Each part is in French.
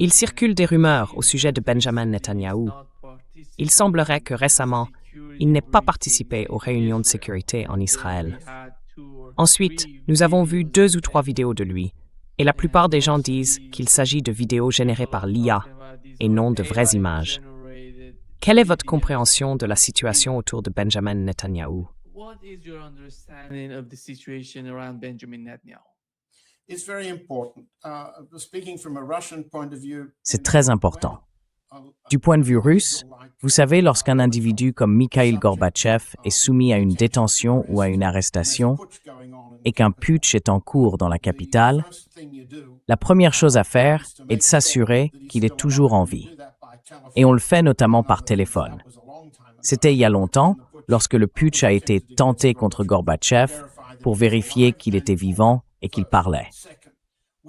Il circule des rumeurs au sujet de Benjamin Netanyahou. Il semblerait que récemment, il n'ait pas participé aux réunions de sécurité en Israël. Ensuite, nous avons vu 2 ou 3 vidéos de lui, et la plupart des gens disent qu'il s'agit de vidéos générées par l'IA et non de vraies images. Quelle est votre compréhension de la situation autour de Benjamin Netanyahou? C'est très important. Du point de vue russe, vous savez, lorsqu'un individu comme Mikhail Gorbatchev est soumis à une détention ou à une arrestation et qu'un putsch est en cours dans la capitale, la première chose à faire est de s'assurer qu'il est toujours en vie. Et on le fait notamment par téléphone. C'était il y a longtemps, lorsque le putsch a été tenté contre Gorbatchev, pour vérifier qu'il était vivant et qu'il parlait.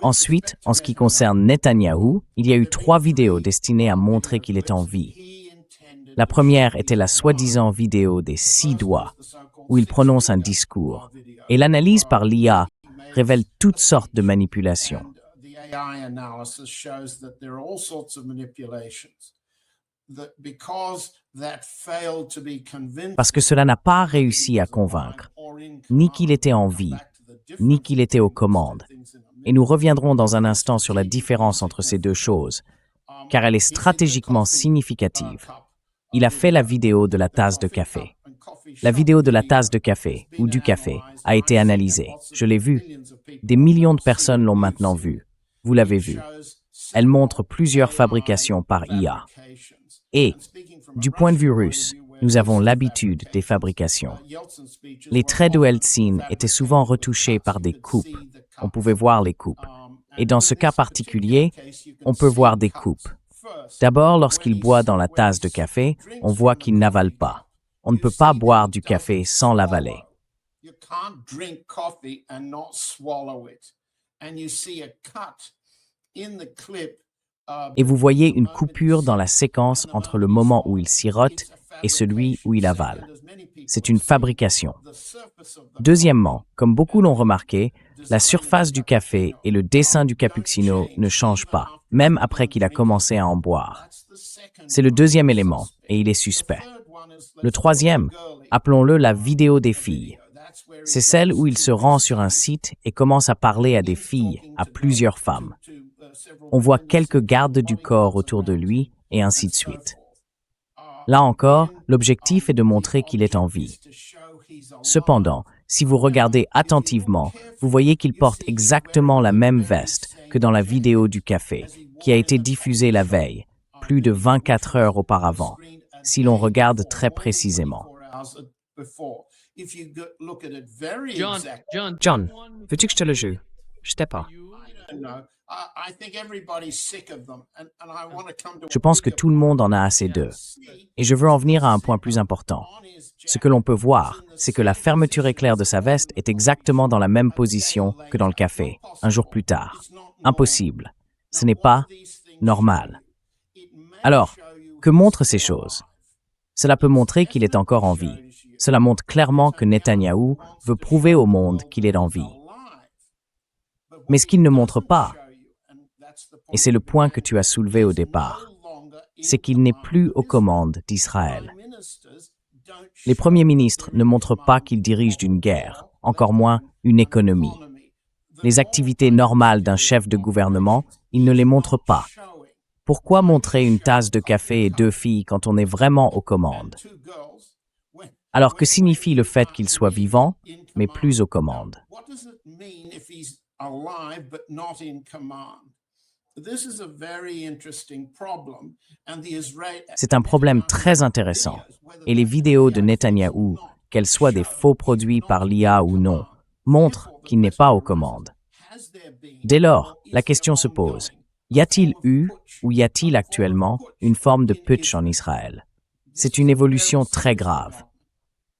Ensuite, en ce qui concerne Netanyahou, il y a eu 3 vidéos destinées à montrer qu'il est en vie. La première était la soi-disant vidéo des 6 doigts, où il prononce un discours. Et l'analyse par l'IA révèle toutes sortes de manipulations. Parce que cela n'a pas réussi à convaincre, ni qu'il était en vie, ni qu'il était aux commandes. Et nous reviendrons dans un instant sur la différence entre ces 2 choses, car elle est stratégiquement significative. Il a fait la vidéo de la tasse de café. La vidéo de la tasse de café, ou du café, a été analysée. Je l'ai vue. Des millions de personnes l'ont maintenant vue. Vous l'avez vue. Elle montre plusieurs fabrications par IA. Et, du point de vue russe, nous avons l'habitude des fabrications. Les traits de Eltsine étaient souvent retouchés par des coupes. On pouvait voir les coupes. Et dans ce cas particulier, on peut voir des coupes. D'abord, lorsqu'il boit dans la tasse de café, on voit qu'il n'avale pas. On ne peut pas boire du café sans l'avaler. Et vous voyez une coupure dans la séquence entre le moment où il sirote et celui où il avale. C'est une fabrication. Deuxièmement, comme beaucoup l'ont remarqué, la surface du café et le dessin du cappuccino ne changent pas, même après qu'il a commencé à en boire. C'est le deuxième élément, et il est suspect. Le troisième, appelons-le la vidéo des filles. C'est celle où il se rend sur un site et commence à parler à des filles, à plusieurs femmes. On voit quelques gardes du corps autour de lui, et ainsi de suite. Là encore, l'objectif est de montrer qu'il est en vie. Cependant, si vous regardez attentivement, vous voyez qu'il porte exactement la même veste que dans la vidéo du café, qui a été diffusée la veille, plus de 24 heures auparavant, si l'on regarde très précisément. John, veux-tu que je te le joue? Je t'ai pas. Je pense que tout le monde en a assez d'eux. Et je veux en venir à un point plus important. Ce que l'on peut voir, c'est que la fermeture éclair de sa veste est exactement dans la même position que dans le café, un jour plus tard. Impossible. Ce n'est pas normal. Alors, que montrent ces choses? Cela peut montrer qu'il est encore en vie. Cela montre clairement que Netanyahou veut prouver au monde qu'il est en vie. Mais ce qu'il ne montre pas, et c'est le point que tu as soulevé au départ, c'est qu'il n'est plus aux commandes d'Israël. Les premiers ministres ne montrent pas qu'ils dirigent une guerre, encore moins une économie. Les activités normales d'un chef de gouvernement, ils ne les montrent pas. Pourquoi montrer une tasse de café et 2 filles quand on est vraiment aux commandes? Alors que signifie le fait qu'il soit vivant, mais plus aux commandes? C'est un problème très intéressant, et les vidéos de Netanyahou, qu'elles soient des faux produits par l'IA ou non, montrent qu'il n'est pas aux commandes. Dès lors, la question se pose, y a-t-il eu ou y a-t-il actuellement une forme de putsch en Israël? C'est une évolution très grave.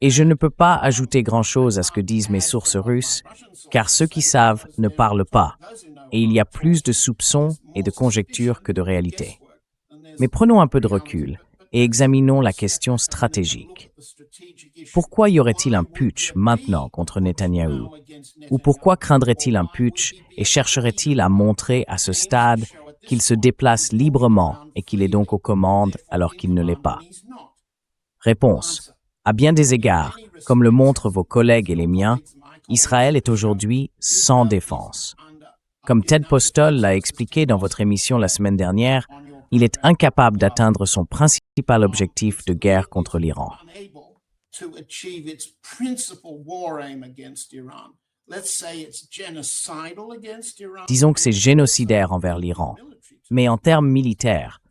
Et je ne peux pas ajouter grand-chose à ce que disent mes sources russes, car ceux qui savent ne parlent pas, et il y a plus de soupçons et de conjectures que de réalité. Mais prenons un peu de recul et examinons la question stratégique. Pourquoi y aurait-il un putsch maintenant contre Netanyahou? Ou pourquoi craindrait-il un putsch et chercherait-il à montrer à ce stade qu'il se déplace librement et qu'il est donc aux commandes alors qu'il ne l'est pas? Réponse. À bien des égards, comme le montrent vos collègues et les miens, Israël est aujourd'hui sans défense. Comme Ted Postol l'a expliqué dans votre émission la semaine dernière, il est incapable d'atteindre son principal objectif de guerre contre l'Iran. Disons que c'est génocidaire envers l'Iran. Mais en termes militaires,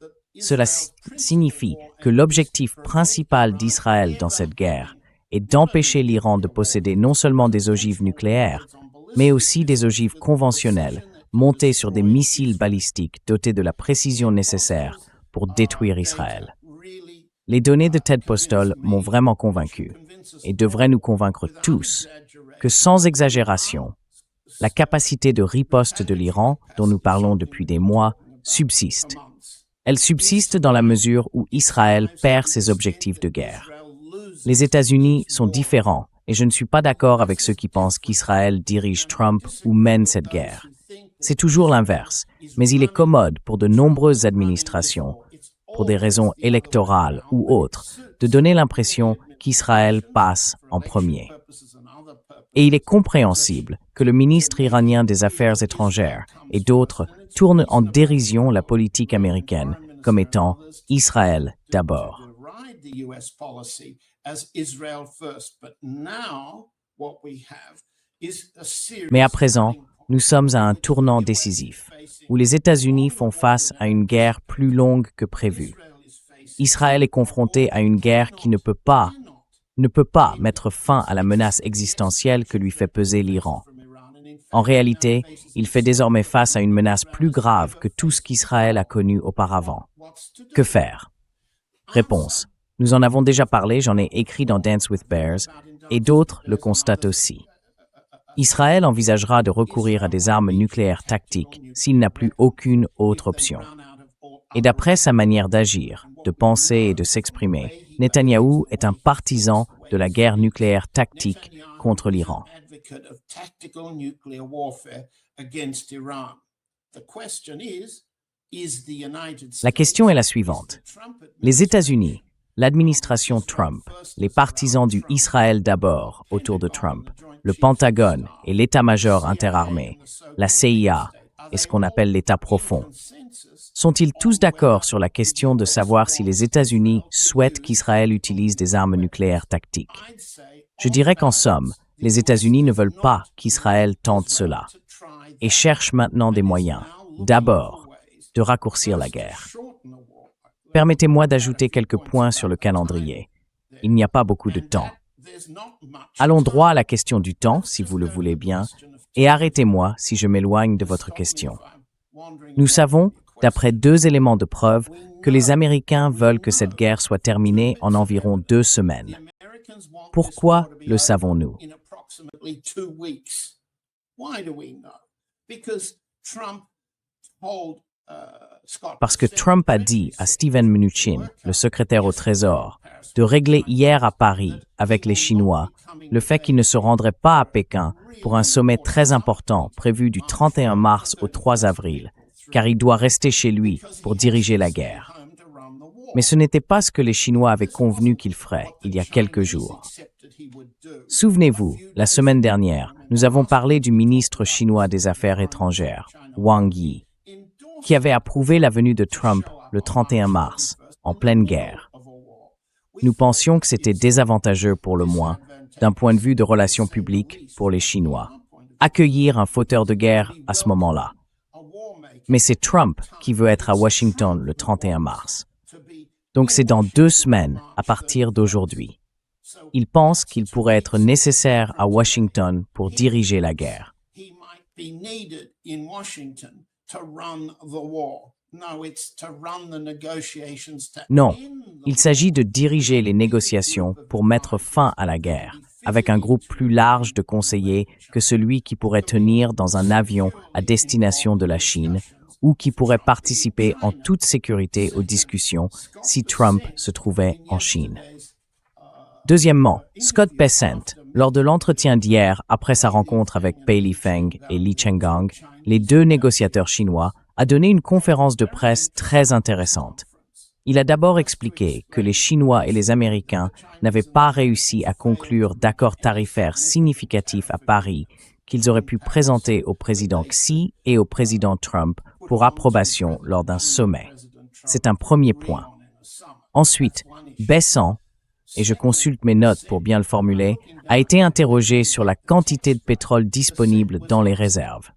cela signifie que l'objectif principal d'Israël dans cette guerre est d'empêcher l'Iran de posséder non seulement des ogives nucléaires, mais aussi des ogives conventionnelles montées sur des missiles balistiques dotés de la précision nécessaire pour détruire Israël. Les données de Ted Postol m'ont vraiment convaincu et devraient nous convaincre tous que sans exagération, la capacité de riposte de l'Iran, dont nous parlons depuis des mois, subsiste. Elle subsiste dans la mesure où Israël perd ses objectifs de guerre. Les États-Unis sont différents et je ne suis pas d'accord avec ceux qui pensent qu'Israël dirige Trump ou mène cette guerre. C'est toujours l'inverse, mais il est commode pour de nombreuses administrations, pour des raisons électorales ou autres, de donner l'impression qu'Israël passe en premier. Et il est compréhensible que le ministre iranien des Affaires étrangères et d'autres tournent en dérision la politique américaine comme étant Israël d'abord. Mais à présent, nous sommes à un tournant décisif, où les États-Unis font face à une guerre plus longue que prévu. Israël est confronté à une guerre qui ne peut pas mettre fin à la menace existentielle que lui fait peser l'Iran. En réalité, il fait désormais face à une menace plus grave que tout ce qu'Israël a connu auparavant. Que faire? Réponse. Nous en avons déjà parlé, j'en ai écrit dans Dance with Bears, et d'autres le constatent aussi. Israël envisagera de recourir à des armes nucléaires tactiques s'il n'a plus aucune autre option. Et d'après sa manière d'agir, de penser et de s'exprimer, Netanyahou est un partisan de la guerre nucléaire tactique contre l'Iran. La question est la suivante. Les États-Unis, l'administration Trump, les partisans du Israël d'abord autour de Trump, le Pentagone et l'état-major interarmé, la CIA et ce qu'on appelle l'État profond, sont-ils tous d'accord sur la question de savoir si les États-Unis souhaitent qu'Israël utilise des armes nucléaires tactiques? Je dirais qu'en somme, les États-Unis ne veulent pas qu'Israël tente cela et cherchent maintenant des moyens, d'abord, de raccourcir la guerre. Permettez-moi d'ajouter quelques points sur le calendrier. Il n'y a pas beaucoup de temps. Allons droit à la question du temps, si vous le voulez bien, et arrêtez-moi si je m'éloigne de votre question. Nous savons, d'après 2 éléments de preuve, que les Américains veulent que cette guerre soit terminée en environ 2 semaines. Pourquoi le savons-nous? Parce que Trump a dit à Steven Mnuchin, le secrétaire au Trésor, de régler hier à Paris, avec les Chinois, le fait qu'il ne se rendrait pas à Pékin pour un sommet très important prévu du 31 mars au 3 avril, car il doit rester chez lui pour diriger la guerre. Mais ce n'était pas ce que les Chinois avaient convenu qu'ils feraient il y a quelques jours. Souvenez-vous, la semaine dernière, nous avons parlé du ministre chinois des Affaires étrangères, Wang Yi, qui avait approuvé la venue de Trump le 31 mars, en pleine guerre. Nous pensions que c'était désavantageux pour le moins, d'un point de vue de relations publiques pour les Chinois, accueillir un fauteur de guerre à ce moment-là. Mais c'est Trump qui veut être à Washington le 31 mars. Donc c'est dans 2 semaines à partir d'aujourd'hui. Il pense qu'il pourrait être nécessaire à Washington pour diriger la guerre. Non, il s'agit de diriger les négociations pour mettre fin à la guerre, avec un groupe plus large de conseillers que celui qui pourrait tenir dans un avion à destination de la Chine ou qui pourrait participer en toute sécurité aux discussions si Trump se trouvait en Chine. Deuxièmement, Scott Bessent, lors de l'entretien d'hier après sa rencontre avec Pei Lifeng et Li Chenggang, les deux négociateurs chinois, a donné une conférence de presse très intéressante. Il a d'abord expliqué que les Chinois et les Américains n'avaient pas réussi à conclure d'accords tarifaires significatifs à Paris qu'ils auraient pu présenter au président Xi et au président Trump pour approbation lors d'un sommet. C'est un premier point. Ensuite, Bessent, et je consulte mes notes pour bien le formuler, a été interrogé sur la quantité de pétrole disponible dans les réserves.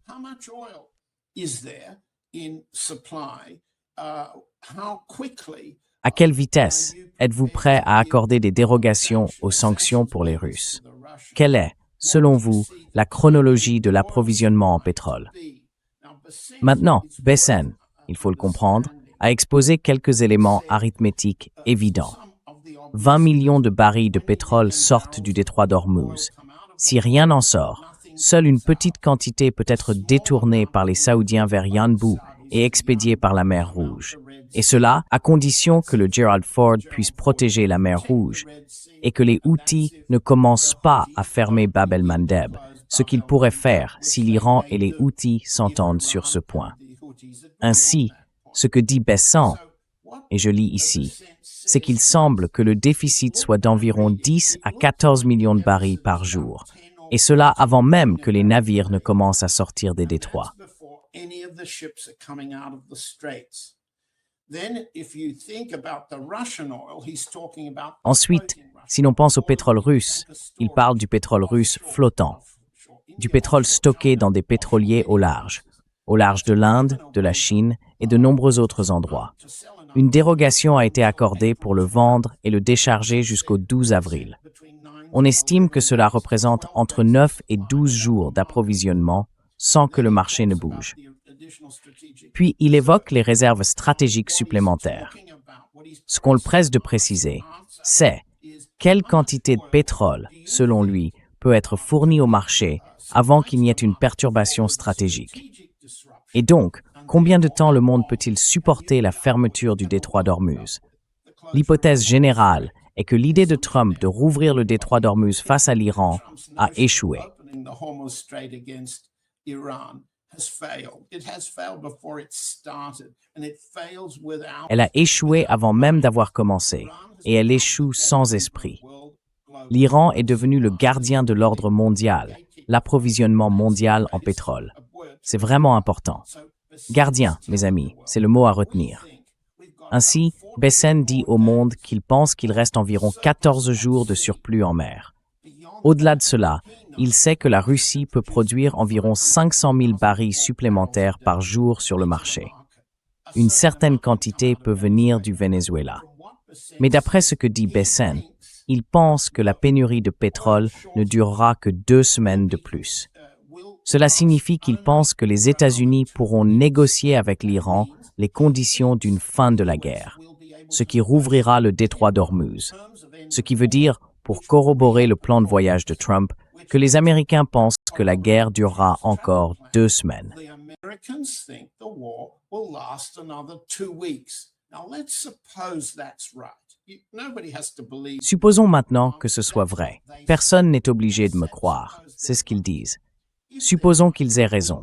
À quelle vitesse êtes-vous prêt à accorder des dérogations aux sanctions pour les Russes? Quelle est, selon vous, la chronologie de l'approvisionnement en pétrole? Maintenant, Bessent, il faut le comprendre, a exposé quelques éléments arithmétiques évidents. 20 millions de barils de pétrole sortent du détroit d'Ormuz. Si rien n'en sort, seule une petite quantité peut être détournée par les Saoudiens vers Yanbu et expédiée par la mer Rouge. Et cela à condition que le Gerald Ford puisse protéger la mer Rouge et que les Houthis ne commencent pas à fermer Bab el-Mandeb, ce qu'ils pourraient faire si l'Iran et les Houthis s'entendent sur ce point. Ainsi, ce que dit Bessent, et je lis ici, c'est qu'il semble que le déficit soit d'environ 10 à 14 millions de barils par jour, et cela avant même que les navires ne commencent à sortir des détroits. Ensuite, si l'on pense au pétrole russe, il parle du pétrole russe flottant, du pétrole stocké dans des pétroliers au large de l'Inde, de la Chine et de nombreux autres endroits. Une dérogation a été accordée pour le vendre et le décharger jusqu'au 12 avril. On estime que cela représente entre 9 et 12 jours d'approvisionnement sans que le marché ne bouge. Puis il évoque les réserves stratégiques supplémentaires. Ce qu'on le presse de préciser, c'est quelle quantité de pétrole, selon lui, peut être fournie au marché avant qu'il n'y ait une perturbation stratégique. Et donc, combien de temps le monde peut-il supporter la fermeture du détroit d'Ormuz? L'hypothèse générale est que l'idée de Trump de rouvrir le détroit d'Ormuz face à l'Iran a échoué. Elle a échoué avant même d'avoir commencé, et elle échoue sans esprit. L'Iran est devenu le gardien de l'ordre mondial, l'approvisionnement mondial en pétrole. C'est vraiment important. Gardien, mes amis, c'est le mot à retenir. Ainsi, Bessent dit au monde qu'il pense qu'il reste environ 14 jours de surplus en mer. Au-delà de cela, il sait que la Russie peut produire environ 500 000 barils supplémentaires par jour sur le marché. Une certaine quantité peut venir du Venezuela. Mais d'après ce que dit Bessent, il pense que la pénurie de pétrole ne durera que 2 semaines de plus. Cela signifie qu'il pense que les États-Unis pourront négocier avec l'Iran les conditions d'une fin de la guerre, ce qui rouvrira le détroit d'Ormuz. Ce qui veut dire, pour corroborer le plan de voyage de Trump, que les Américains pensent que la guerre durera encore 2 semaines. Supposons maintenant que ce soit vrai. Personne n'est obligé de me croire, c'est ce qu'ils disent. Supposons qu'ils aient raison.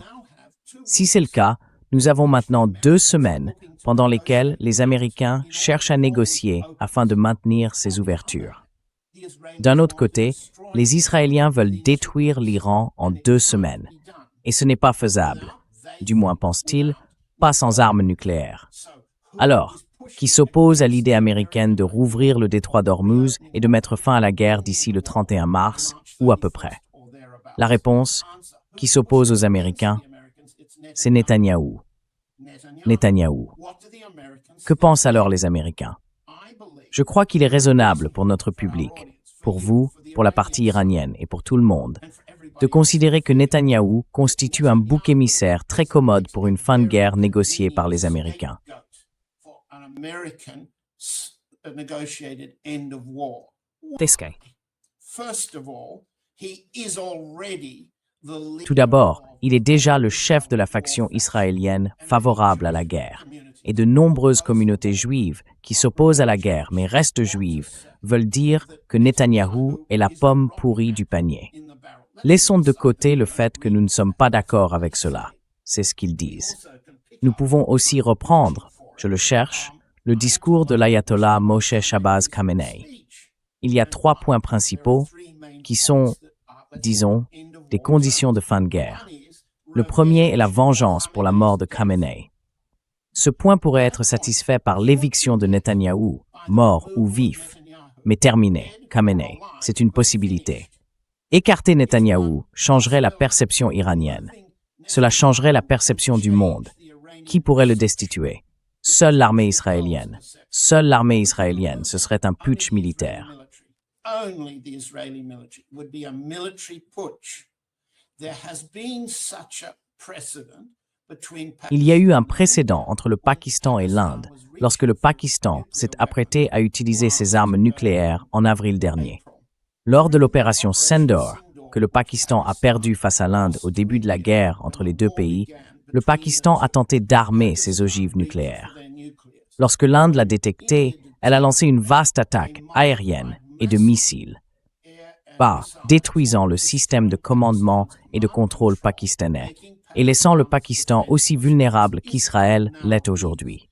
Si c'est le cas, nous avons maintenant 2 semaines pendant lesquelles les Américains cherchent à négocier afin de maintenir ces ouvertures. D'un autre côté, les Israéliens veulent détruire l'Iran en 2 semaines. Et ce n'est pas faisable. Du moins pense-t-il, pas sans armes nucléaires. Alors, qui s'oppose à l'idée américaine de rouvrir le détroit d'Ormuz et de mettre fin à la guerre d'ici le 31 mars, ou à peu près? La réponse, qui s'oppose aux Américains, c'est Netanyahou. Netanyahou. Que pensent alors les Américains? Je crois qu'il est raisonnable pour notre public, pour vous, pour la partie iranienne et pour tout le monde, de considérer que Netanyahou constitue un bouc émissaire très commode pour une fin de guerre négociée par les Américains. Tout d'abord, il est déjà le chef de la faction israélienne favorable à la guerre, et de nombreuses communautés juives qui s'opposent à la guerre mais restent juives veulent dire que Netanyahou est la pomme pourrie du panier. Laissons de côté le fait que nous ne sommes pas d'accord avec cela. C'est ce qu'ils disent. Nous pouvons aussi reprendre, je le cherche, le discours de l'ayatollah Moshe Shabazz Khamenei. Il y a 3 points principaux qui sont, disons, des conditions de fin de guerre. Le premier est la vengeance pour la mort de Khamenei. Ce point pourrait être satisfait par l'éviction de Netanyahou, mort ou vif, mais terminé, Khamenei, c'est une possibilité. Écarter Netanyahou changerait la perception iranienne. Cela changerait la perception du monde. Qui pourrait le destituer? Seule l'armée israélienne. Seule l'armée israélienne, ce serait un putsch militaire. Il y a eu un précédent entre le Pakistan et l'Inde lorsque le Pakistan s'est apprêté à utiliser ses armes nucléaires en avril dernier. Lors de l'opération Sendor, que le Pakistan a perdue face à l'Inde au début de la guerre entre les deux pays, le Pakistan a tenté d'armer ses ogives nucléaires. Lorsque l'Inde l'a détecté, elle a lancé une vaste attaque aérienne et de missiles, détruisant le système de commandement et de contrôle pakistanais et laissant le Pakistan aussi vulnérable qu'Israël l'est aujourd'hui.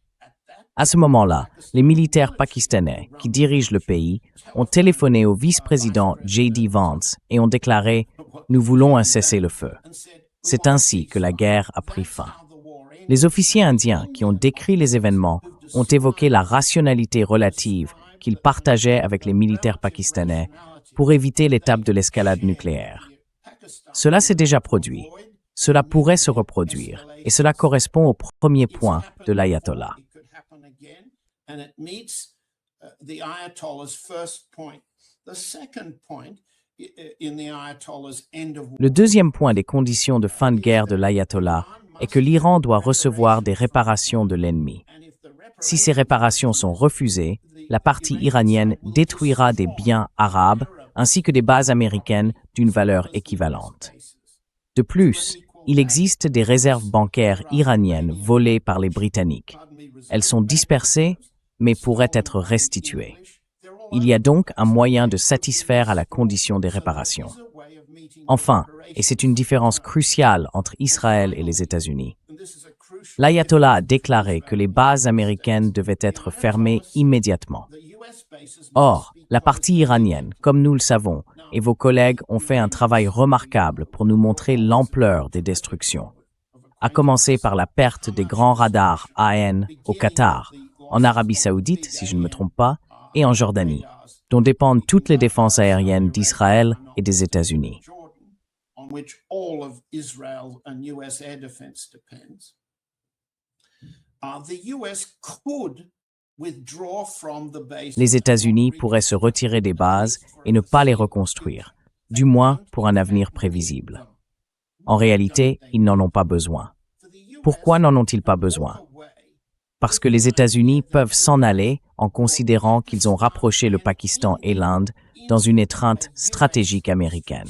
À ce moment-là, les militaires pakistanais qui dirigent le pays ont téléphoné au vice-président J.D. Vance et ont déclaré « Nous voulons un cessez-le-feu ». C'est ainsi que la guerre a pris fin. Les officiers indiens qui ont décrit les événements ont évoqué la rationalité relative qu'ils partageaient avec les militaires pakistanais pour éviter l'étape de l'escalade nucléaire. Cela s'est déjà produit. Cela pourrait se reproduire, et cela correspond au premier point de l'ayatollah. Le deuxième point des conditions de fin de guerre de l'ayatollah est que l'Iran doit recevoir des réparations de l'ennemi. Si ces réparations sont refusées, la partie iranienne détruira des biens arabes ainsi que des bases américaines d'une valeur équivalente. De plus, il existe des réserves bancaires iraniennes volées par les Britanniques. Elles sont dispersées, mais pourraient être restituées. Il y a donc un moyen de satisfaire à la condition des réparations. Enfin, et c'est une différence cruciale entre Israël et les États-Unis, l'ayatollah a déclaré que les bases américaines devaient être fermées immédiatement. Or, la partie iranienne, comme nous le savons, et vos collègues ont fait un travail remarquable pour nous montrer l'ampleur des destructions, à commencer par la perte des grands radars AN au Qatar, en Arabie Saoudite, si je ne me trompe pas, et en Jordanie, dont dépendent toutes les défenses aériennes d'Israël et des États-Unis. Les États-Unis pourraient se retirer des bases et ne pas les reconstruire, du moins pour un avenir prévisible. En réalité, ils n'en ont pas besoin. Pourquoi n'en ont-ils pas besoin? Parce que les États-Unis peuvent s'en aller en considérant qu'ils ont rapproché le Pakistan et l'Inde dans une étreinte stratégique américaine.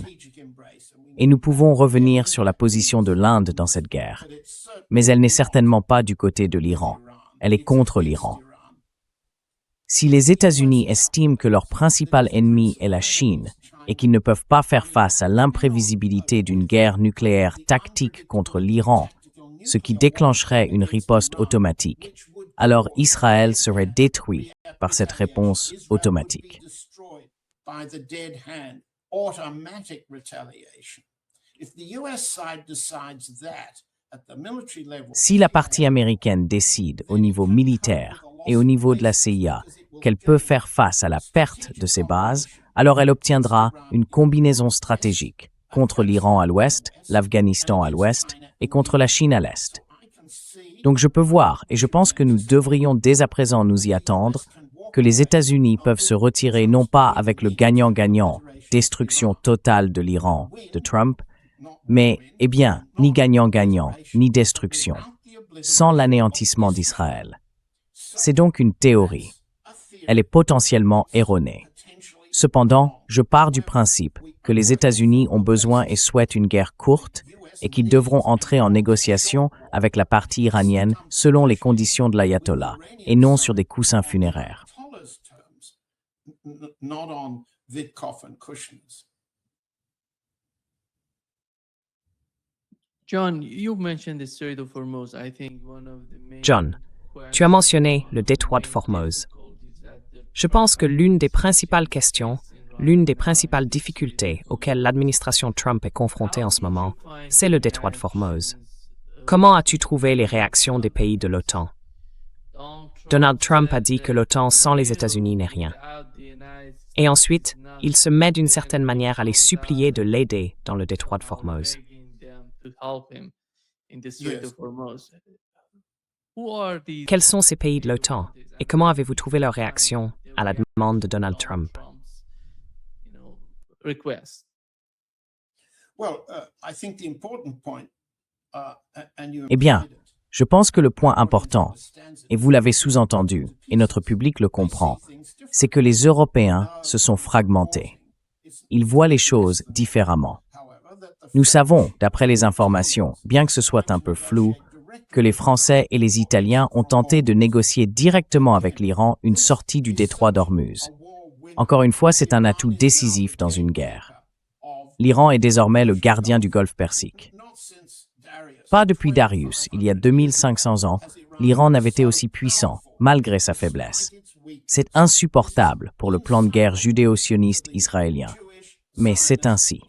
Et nous pouvons revenir sur la position de l'Inde dans cette guerre. Mais elle n'est certainement pas du côté de l'Iran. Elle est contre l'Iran. Si les États-Unis estiment que leur principal ennemi est la Chine et qu'ils ne peuvent pas faire face à l'imprévisibilité d'une guerre nucléaire tactique contre l'Iran, ce qui déclencherait une riposte automatique, alors Israël serait détruit par cette réponse automatique. Si la partie américaine décide au niveau militaire et au niveau de la CIA qu'elle peut faire face à la perte de ses bases, alors elle obtiendra une combinaison stratégique contre l'Iran à l'ouest, l'Afghanistan à l'ouest et contre la Chine à l'est. Donc je peux voir, et je pense que nous devrions dès à présent nous y attendre, que les États-Unis peuvent se retirer non pas avec le gagnant-gagnant, destruction totale de l'Iran, de Trump, mais, ni gagnant-gagnant, ni destruction, sans l'anéantissement d'Israël. C'est donc une théorie. Elle est potentiellement erronée. Cependant, je pars du principe que les États-Unis ont besoin et souhaitent une guerre courte et qu'ils devront entrer en négociation avec la partie iranienne selon les conditions de l'ayatollah et non sur des coussins funéraires. John, tu as mentionné le détroit de Formose. Je pense que l'une des principales questions, l'une des principales difficultés auxquelles l'administration Trump est confrontée en ce moment, c'est le détroit de Formose. Comment as-tu trouvé les réactions des pays de l'OTAN? Donald Trump a dit que l'OTAN sans les États-Unis n'est rien. Et ensuite, il se met d'une certaine manière à les supplier de l'aider dans le détroit de Formose. Quels sont ces pays de l'OTAN et comment avez-vous trouvé leur réaction à la demande de Donald Trump? Eh bien, je pense que le point important, et vous l'avez sous-entendu, et notre public le comprend, c'est que les Européens se sont fragmentés. Ils voient les choses différemment. Nous savons, d'après les informations, bien que ce soit un peu flou, que les Français et les Italiens ont tenté de négocier directement avec l'Iran une sortie du détroit d'Ormuz. Encore une fois, c'est un atout décisif dans une guerre. L'Iran est désormais le gardien du Golfe Persique. Pas depuis Darius, il y a 2500 ans, l'Iran n'avait été aussi puissant, malgré sa faiblesse. C'est insupportable pour le plan de guerre judéo-sioniste israélien. Mais c'est ainsi.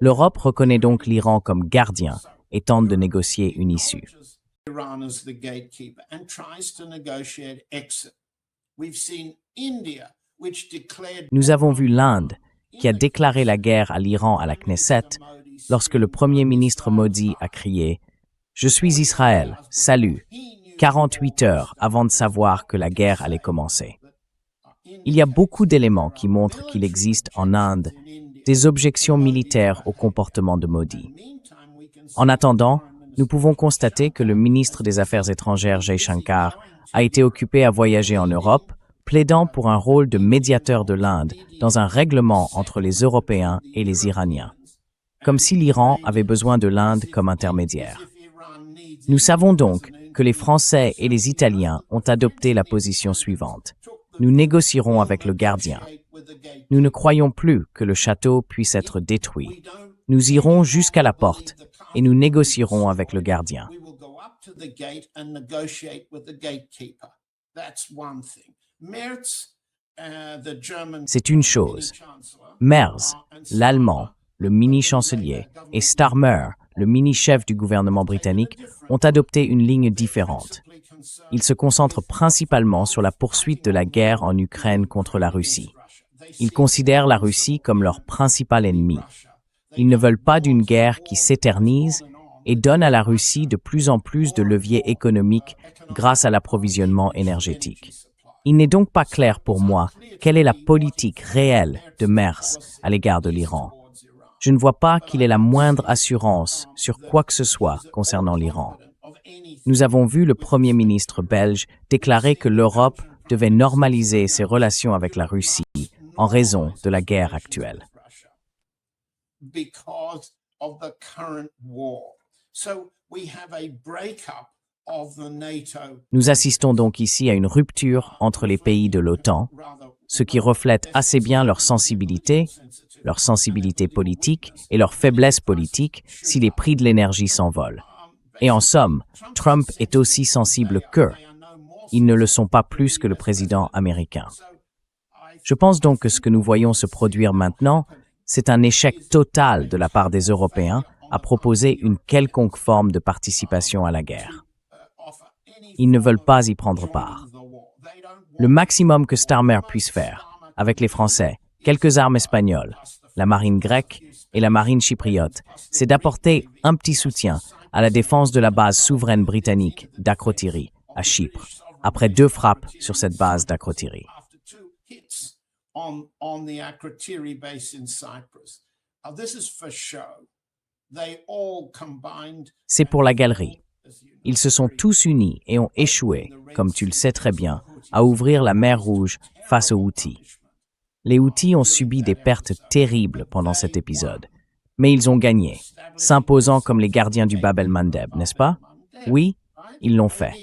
L'Europe reconnaît donc l'Iran comme gardien et tente de négocier une issue. Nous avons vu l'Inde, qui a déclaré la guerre à l'Iran à la Knesset, lorsque le Premier ministre Modi a crié « Je suis Israël, salut !» 48 heures avant de savoir que la guerre allait commencer. Il y a beaucoup d'éléments qui montrent qu'il existe en Inde des objections militaires au comportement de Modi. En attendant, nous pouvons constater que le ministre des Affaires étrangères Jay Shankar a été occupé à voyager en Europe, plaidant pour un rôle de médiateur de l'Inde dans un règlement entre les Européens et les Iraniens, comme si l'Iran avait besoin de l'Inde comme intermédiaire. Nous savons donc que les Français et les Italiens ont adopté la position suivante. Nous négocierons avec le gardien. Nous ne croyons plus que le château puisse être détruit. Nous irons jusqu'à la porte et nous négocierons avec le gardien. C'est une chose. Merz, l'Allemand, le mini-chancelier, et Starmer, le mini-chef du gouvernement britannique, ont adopté une ligne différente. Ils se concentrent principalement sur la poursuite de la guerre en Ukraine contre la Russie. Ils considèrent la Russie comme leur principal ennemi. Ils ne veulent pas d'une guerre qui s'éternise et donne à la Russie de plus en plus de leviers économiques grâce à l'approvisionnement énergétique. Il n'est donc pas clair pour moi quelle est la politique réelle de Merz à l'égard de l'Iran. Je ne vois pas qu'il ait la moindre assurance sur quoi que ce soit concernant l'Iran. Nous avons vu le Premier ministre belge déclarer que l'Europe devait normaliser ses relations avec la Russie en raison de la guerre actuelle. Nous assistons donc ici à une rupture entre les pays de l'OTAN, ce qui reflète assez bien leur sensibilité politique et leur faiblesse politique si les prix de l'énergie s'envolent. Et en somme, Trump est aussi sensible qu'eux. Ils ne le sont pas plus que le président américain. Je pense donc que ce que nous voyons se produire maintenant, c'est un échec total de la part des Européens à proposer une quelconque forme de participation à la guerre. Ils ne veulent pas y prendre part. Le maximum que Starmer puisse faire, avec les Français, quelques armes espagnoles, la marine grecque et la marine chypriote, c'est d'apporter un petit soutien à la défense de la base souveraine britannique d'Akrotiri, à Chypre, après 2 frappes sur cette base d'Akrotiri. C'est pour la galerie. Ils se sont tous unis et ont échoué, comme tu le sais très bien, à ouvrir la mer Rouge face aux Houthis. Les Houthis ont subi des pertes terribles pendant cet épisode, mais ils ont gagné, s'imposant comme les gardiens du Bab el-Mandeb, n'est-ce pas? Oui, ils l'ont fait.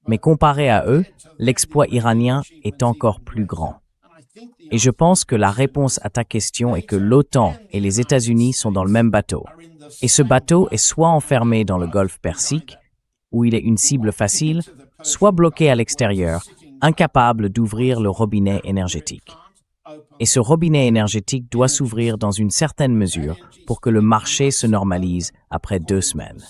Mais comparé à eux, l'exploit iranien est encore plus grand. Et je pense que la réponse à ta question est que l'OTAN et les États-Unis sont dans le même bateau. Et ce bateau est soit enfermé dans le golfe Persique, où il est une cible facile, soit bloqué à l'extérieur, incapable d'ouvrir le robinet énergétique. Et ce robinet énergétique doit s'ouvrir dans une certaine mesure pour que le marché se normalise après 2 semaines.